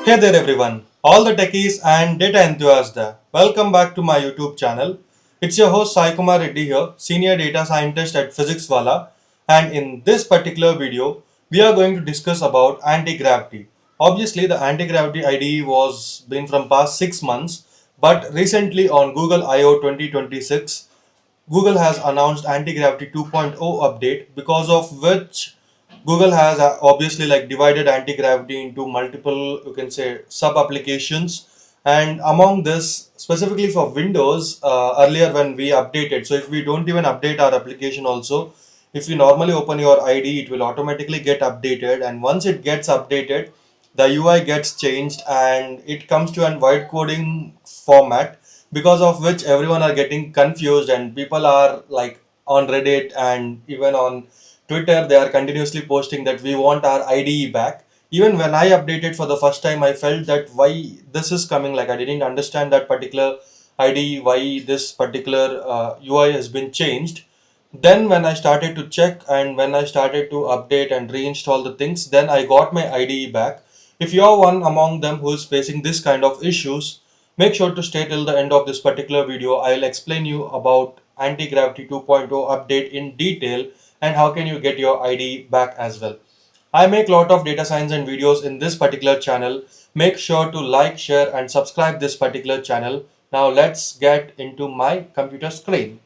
Hey there everyone, all the techies and data enthusiasts there. Welcome back to my YouTube channel. It's your host Sai Kumar Reddy here, Senior Data Scientist at PhysicsWala, and in this particular video, we are going to discuss about anti-gravity. Obviously, the anti-gravity IDE was been from past 6 months, but recently on Google I/O 2026, Google has announced Antigravity 2.0 update, because of which Google has obviously like divided anti-gravity into multiple, you can say, sub applications. And among this, specifically for Windows, earlier when we updated, so if we don't even update our application also, if you normally open your IDE, it will automatically get updated. And once it gets updated, the UI gets changed and it comes to an white coding format, because of which everyone are getting confused and people are like on Reddit and even on Twitter, they are continuously posting that we want our IDE back. Even when I updated for the first time, I felt that why this is coming, like I didn't understand that particular IDE, why this particular UI has been changed. Then when I started to check and when I started to update and reinstall the things, then I got my IDE back. If you're one among them who is facing this kind of issues, make sure to stay till the end of this particular video. I'll explain you about Antigravity 2.0 update in detail and how can you get your IDE back as well. I make lot of data science and videos in this particular channel. Make sure to like, share and subscribe this particular channel. Now let's get into my computer screen.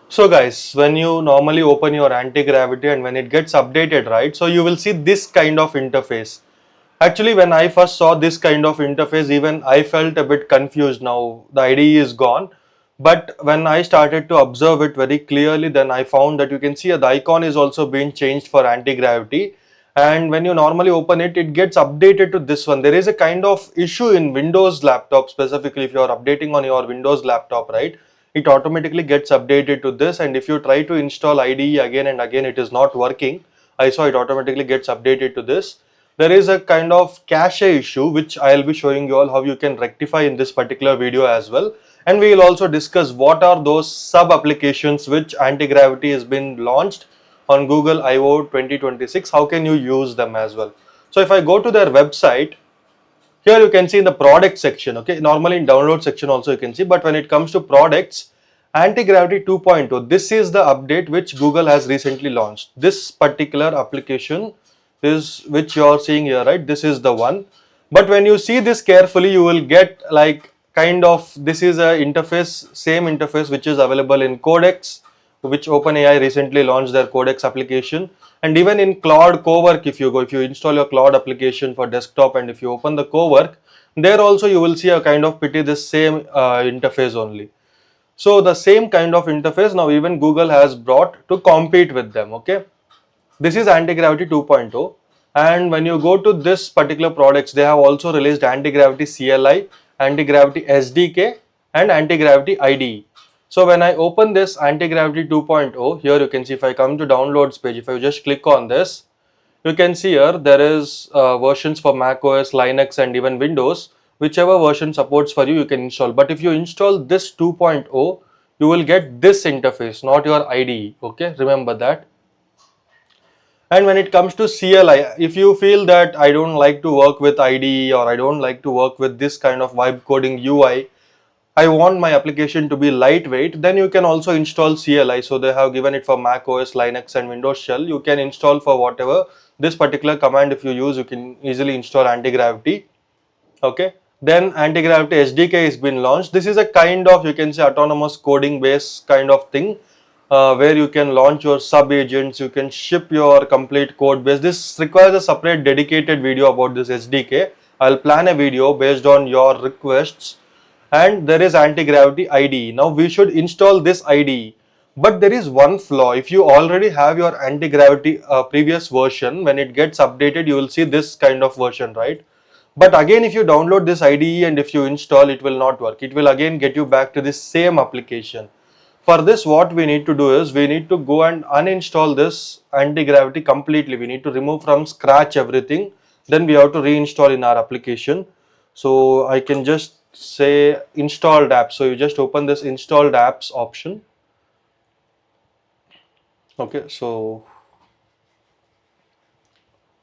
So guys, when you normally open your anti-gravity and when it gets updated, right? So you will see this kind of interface. Actually, when I first saw this kind of interface, even I felt a bit confused. Now the IDE is gone. But when I started to observe it very clearly, then I found that you can see the icon is also being changed for anti-gravity. And when you normally open it, it gets updated to this one. There is a kind of issue in Windows laptop, specifically if you are updating on your Windows laptop, right? It automatically gets updated to this, and if you try to install IDE again and again, it is not working. I saw it automatically gets updated to this. There is a kind of cache issue which I'll be showing you all how you can rectify in this particular video as well. And we will also discuss what are those sub applications which anti-gravity has been launched on Google I/O 2026. How can you use them as well? So if I go to their website, here you can see in the product section, okay, normally in download section also you can see, but when it comes to products, Antigravity 2.0, this is the update which Google has recently launched. This particular application is which you are seeing here, right? This is the one. But when you see this carefully, you will get like kind of, this is a interface, same interface which is available in Codex, which OpenAI recently launched their Codex application. And even in Cloud Cowork, if you install your Cloud application for desktop and if you open the Cowork, there also you will see a kind of pretty the same interface only. So the same kind of interface now even Google has brought to compete with them, okay. This is Antigravity 2.0, and when you go to this particular products, they have also released Antigravity CLI, Antigravity SDK and Antigravity IDE. So when I open this Antigravity 2.0, here you can see if I come to downloads page, if I just click on this, you can see here there is versions for Mac OS, Linux and even Windows. Whichever version supports for you, you can install. But if you install this 2.0, you will get this interface, not your IDE, okay, remember that. And when it comes to CLI, if you feel that I don't like to work with IDE or I don't like to work with this kind of vibe coding UI, I want my application to be lightweight, then you can also install CLI. So they have given it for Mac OS, Linux and Windows Shell. You can install for whatever. This particular command if you use, you can easily install Antigravity. Okay. Then Antigravity SDK has been launched. This is a kind of, you can say, autonomous coding based kind of thing, where you can launch your sub agents, you can ship your complete code base. This requires a separate dedicated video about this SDK. I'll plan a video based on your requests. And there is Antigravity IDE. Now we should install this IDE. But there is one flaw. If you already have your Antigravity previous version, when it gets updated, you will see this kind of version, right? But again, if you download this IDE and if you install, it will not work. It will again get you back to the same application. For this, what we need to do is we need to go and uninstall this Antigravity completely. We need to remove from scratch everything. Then we have to reinstall in our application. So I can just say installed apps. So you just open this installed apps option. Okay, so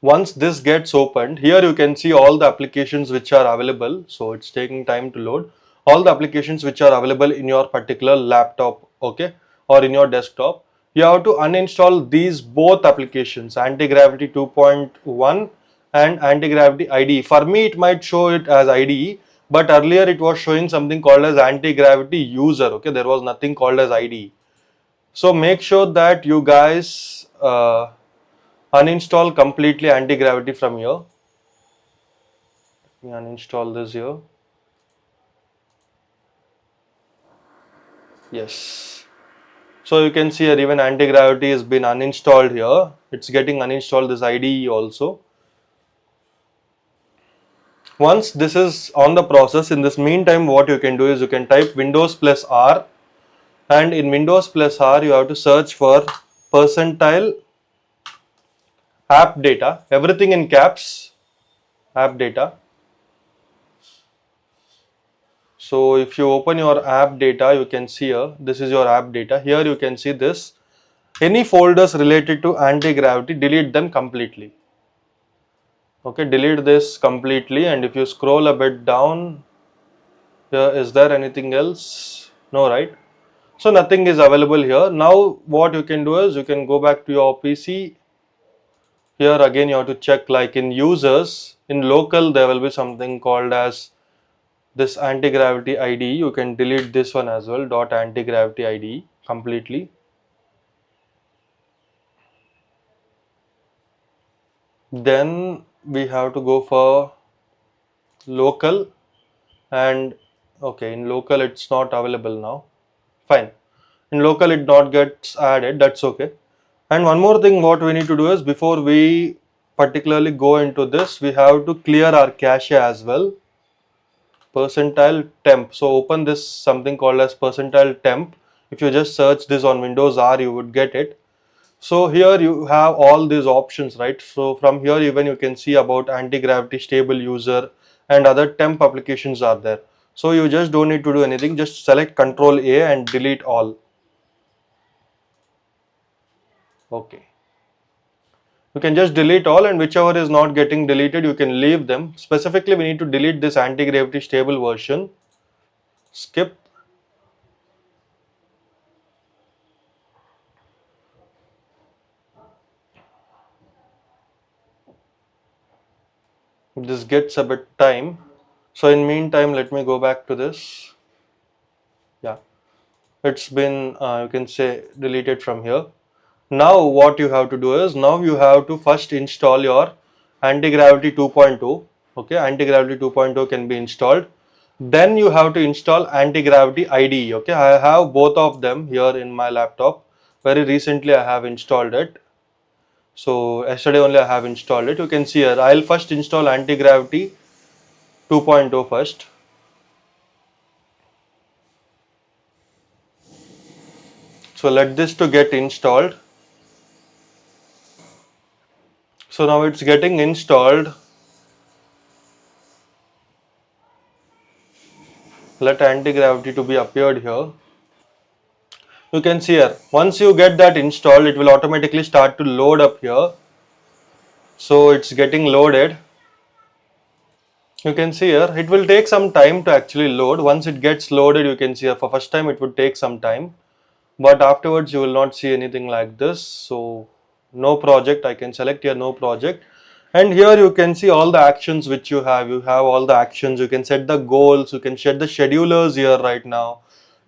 Once this gets opened, here you can see all the applications which are available. So it's taking time to load all the applications which are available in your particular laptop, okay, or in your desktop. You have to uninstall these both applications, Antigravity 2.1 and Antigravity IDE. For me it might show it as IDE, but earlier it was showing something called as Antigravity user, okay, there was nothing called as IDE. So make sure that you guys uninstall completely Antigravity from here. Let me uninstall this here. Yes. So you can see here even Antigravity has been uninstalled here. It's getting uninstalled, this IDE also. Once this is on the process, in this meantime what you can do is you can type Windows plus R, and in Windows plus R you have to search for percentile app data, everything in caps, app data. So if you open your app data, you can see here, this is your app data. Here you can see this. Any folders related to anti-gravity, delete them completely. Okay, delete this completely, and if you scroll a bit down, here, is there anything else? No, right? So nothing is available here. Now what you can do is you can go back to your PC. Here again you have to check, like in users, in local there will be something called as this Antigravity IDE. You can delete this one as well, .antigravity IDE completely. Then we have to go for local, and okay, in local it's not available now. Fine, in local it not gets added, that's okay. And one more thing what we need to do is, before we particularly go into this, we have to clear our cache as well. Percentile temp. So open this something called as percentile temp. If you just search this on Windows R, you would get it. So here you have all these options, right? So from here even you can see about anti-gravity stable user and other temp applications are there. So you just don't need to do anything, just select Control A and delete all. Okay. You can just delete all, and whichever is not getting deleted you can leave them. Specifically we need to delete this anti-gravity stable version. Skip. This gets a bit time. So in meantime let me go back to this. Yeah, it's been you can say deleted from here. Now what you have to do is, now you have to first install your Antigravity 2.0. okay, Antigravity 2.0 can be installed. Then you have to install Antigravity IDE. okay, I have both of them here in my laptop. Very recently I have installed it. So yesterday only I have installed it. You can see here, I'll first install Antigravity 2.0 first. So let this to get installed. So now it's getting installed. Let anti-gravity to be appeared here. You can see here, once you get that installed, it will automatically start to load up here. So it's getting loaded. You can see here, it will take some time to actually load. Once it gets loaded, you can see here, for first time it would take some time, but afterwards you will not see anything like this. So no project, I can select here no project, and here you can see all the actions which you have. You have all the actions, you can set the goals, you can set the schedulers here right now.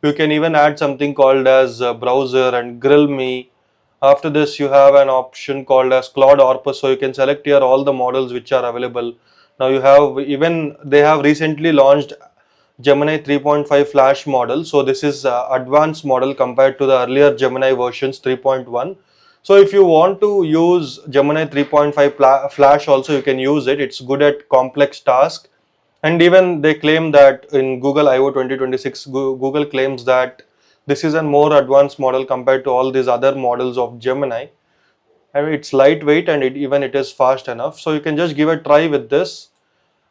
You can even add something called as browser and grill me. After this you have an option called as cloud Orpus, so you can select here all the models which are available. Now you have, even they have recently launched Gemini 3.5 Flash model. So this is advanced model compared to the earlier Gemini versions 3.1. So if you want to use Gemini 3.5 Flash also, you can use it. It's good at complex tasks. And even they claim that in Google I/O 2026, Google claims that this is a more advanced model compared to all these other models of Gemini. And it's lightweight, and even it is fast enough. So you can just give a try with this.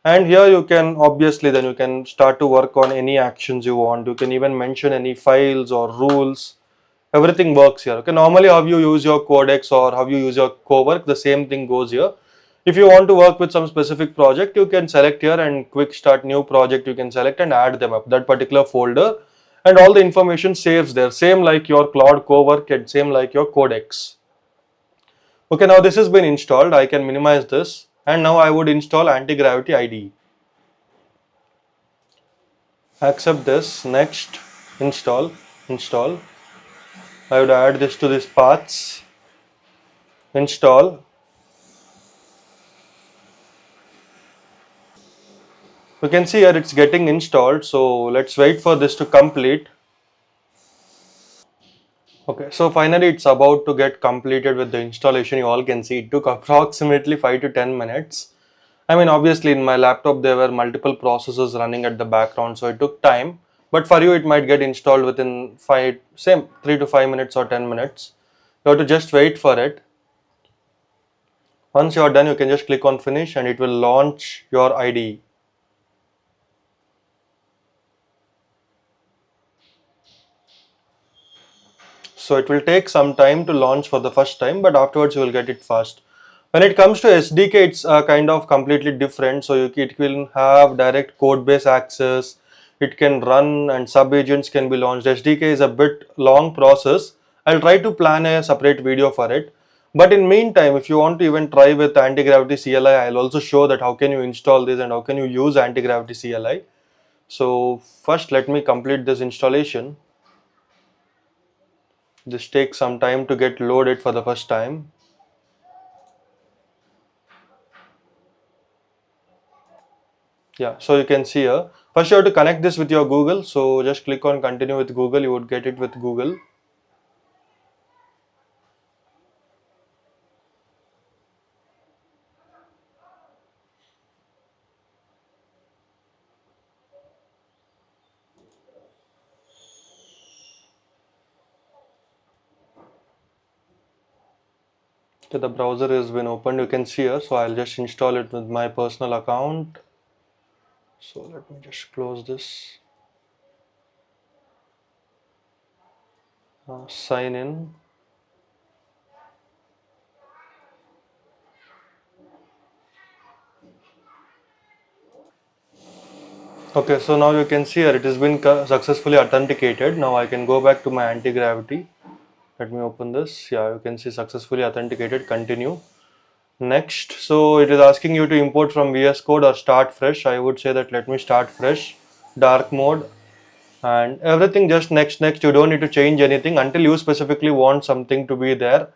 And here you can obviously, then you can start to work on any actions you want. You can even mention any files or rules. Everything works here. Okay, normally how you use your codex or how you use your cowork, the same thing goes here. If you want to work with some specific project, you can select here and quick start new project, you can select and add them up that particular folder, and all the information saves there, same like your Cloud Cowork and same like your Codex. Okay, now this has been installed. I can minimize this, and now I would install Antigravity IDE. Accept this, next, install. I would add this to this paths, install. You can see here it's getting installed, so let's wait for this to complete. Okay, so finally it's about to get completed with the installation. You all can see it took approximately 5 to 10 minutes. I mean, obviously in my laptop there were multiple processes running at the background, so it took time. But for you it might get installed within 3 to 5 minutes or 10 minutes. You have to just wait for it. Once you are done, you can just click on finish and it will launch your IDE. So it will take some time to launch for the first time, but afterwards you will get it fast. When it comes to SDK, it's kind of completely different. So it will have direct code base access. It can run and sub agents can be launched. SDK is a bit long process. I'll try to plan a separate video for it. But in meantime, if you want to even try with Antigravity CLI, I'll also show that how can you install this and how can you use Antigravity CLI. So first let me complete this installation. This takes some time to get loaded for the first time. Yeah, so you can see here. First you have to connect this with your Google. So just click on continue with Google. You would get it with Google. Okay, the browser has been opened. You can see here. So I'll just install it with my personal account. So let me just close this. Sign in. Okay, so now you can see here it has been successfully authenticated. Now I can go back to my anti-gravity. Let me open this. Yeah, you can see successfully authenticated. Continue. Next, so it is asking you to import from VS Code or start fresh. I would say that let me start fresh. Dark mode and everything, just next. You don't need to change anything until you specifically want something to be there.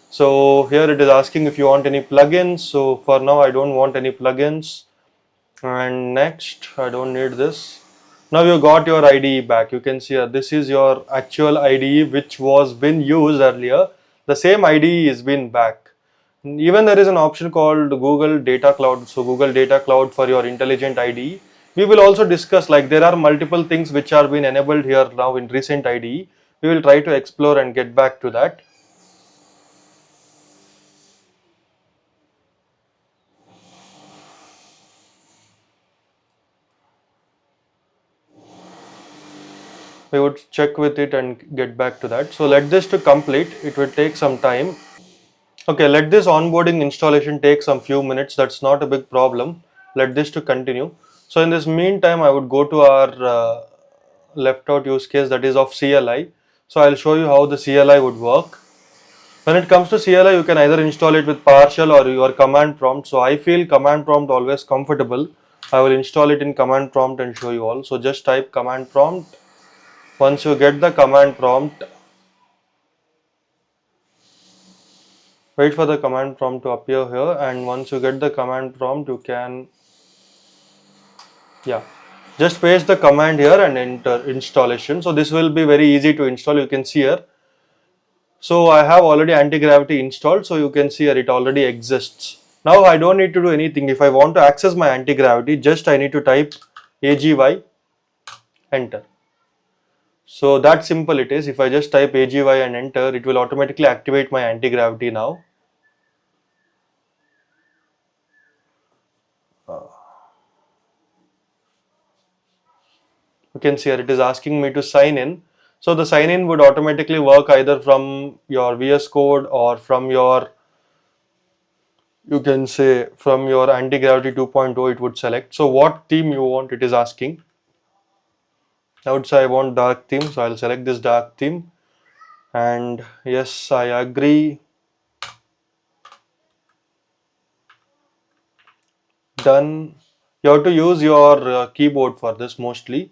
So here it is asking if you want any plugins. So for now I don't want any plugins. And next, I don't need this. Now you got your IDE back. You can see this is your actual IDE which was been used earlier. The same IDE is been back. Even there is an option called Google Data Cloud. So Google Data Cloud for your intelligent IDE. We will also discuss, like, there are multiple things which are being enabled here now in recent IDE. We will try to explore and get back to that. We would check with it and get back to that. So let this to complete. It will take some time. Okay, let this onboarding installation take some few minutes. That's not a big problem. Let this to continue. So in this meantime, I would go to our left out use case, that is of CLI. So I'll show you how the CLI would work. When it comes to CLI, you can either install it with PowerShell or your command prompt. So I feel command prompt always comfortable. I will install it in command prompt and show you all. So just type command prompt. Once you get the command prompt, wait for the command prompt to appear here, and once you get the command prompt, you can, yeah, just paste the command here and enter installation. So this will be very easy to install. You can see here. So I have already Antigravity installed, so you can see here it already exists. Now I don't need to do anything. If I want to access my Antigravity, just I need to type AGY, enter. So that simple it is. If I just type AGY and enter, it will automatically activate my Antigravity now. You can see here it is asking me to sign in. So the sign in would automatically work either from your VS Code or from your you can say from your Antigravity 2.0 it would select. So what theme you want, it is asking. I would say I want dark theme, so I'll select this dark theme, and yes, I agree. Done. You have to use your keyboard for this mostly.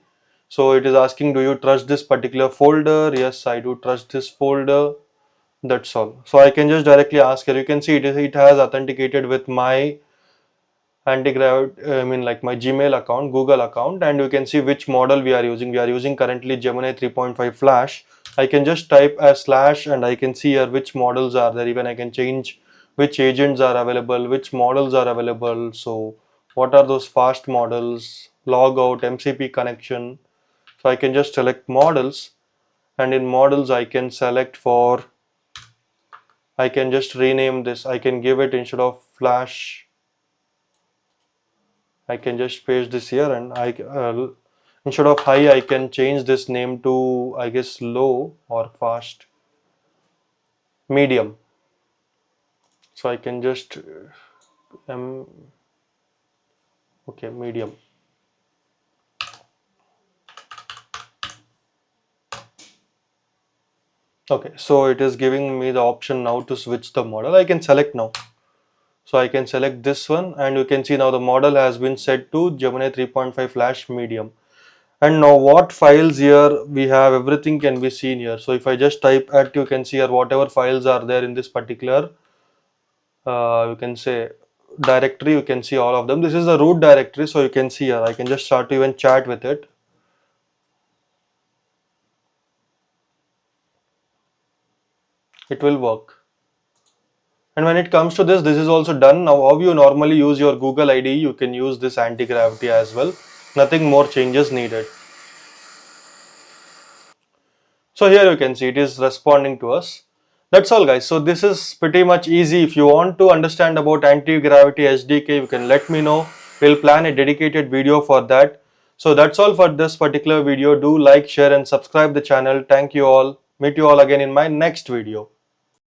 So it is asking, do you trust this particular folder? Yes, I do trust this folder. That's all. So I can just directly ask here. You can see it has authenticated with my Antigravity, I mean like my Gmail account, Google account, and you can see which model we are using. We are using currently Gemini 3.5 Flash. I can just type a slash and I can see here which models are there. Even I can change which agents are available, which models are available. So what are those fast models, logout, MCP connection. So I can just select models, and in models I can select for, I can just rename this. I can give it, instead of Flash, I can just paste this here, and instead of high I can change this name to, I guess, low or fast, medium. So I can just okay, medium. Okay, so it is giving me the option now to switch the model. I can select now. So I can select this one, and you can see now the model has been set to Gemini 3.5 Flash medium. And now what files here we have, everything can be seen here. So if I just type at, you can see here whatever files are there in this particular you can say directory, you can see all of them. This is the root directory, so you can see here I can just start to even chat with it. It will work. And when it comes to this is also done. Now how you normally use your Google IDE, you can use this Antigravity as well. Nothing more changes needed. So here you can see it is responding to us. That's all guys. So this is pretty much easy. If you want to understand about Antigravity SDK, you can let me know. We'll plan a dedicated video for that. So that's all for this particular video. Do like, share and subscribe the channel. Thank you all. Meet you all again in my next video.